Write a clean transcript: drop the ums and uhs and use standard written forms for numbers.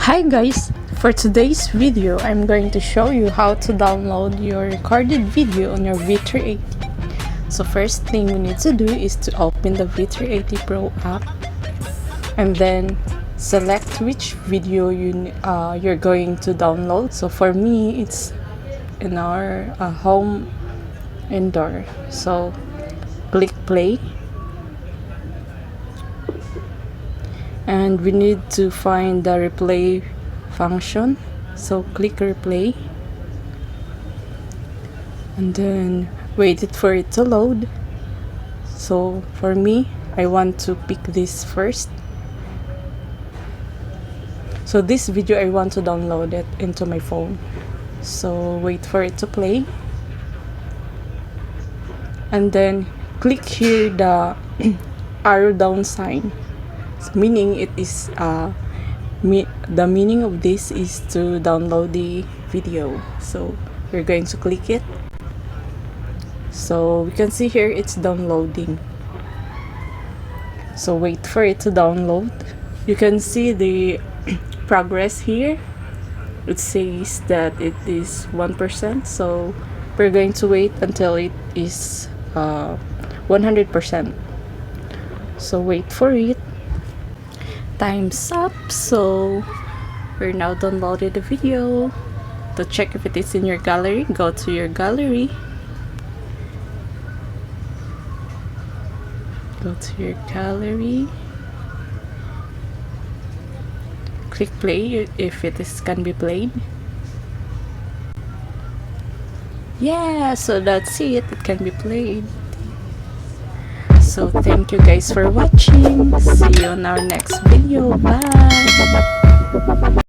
Hi guys! For today's video, I'm going to show you how to download your recorded video on your V380. So first thing we need to do is to open the V380 Pro app and then select which video you're going to download. So for me, it's in our home indoor. So click play. And we need to find the replay function, so click replay and then wait for it to load. So for me, I want to pick this first. So this video I want to download it into my phone, so wait for it to play and then click here the arrow down sign, meaning it is the meaning of this is to download the video. So we're going to click it. So we can see here it's downloading, so wait for it to download. You can see the progress here. It says that it is 1%, so we're going to wait until it is 100%. So wait for it. Time's up. So we're now downloaded the video. To check if it is in your gallery, go to your gallery, click play if it is can be played. Yeah, so that's it can be played. So thank you guys for watching. See you on our next video. Bye.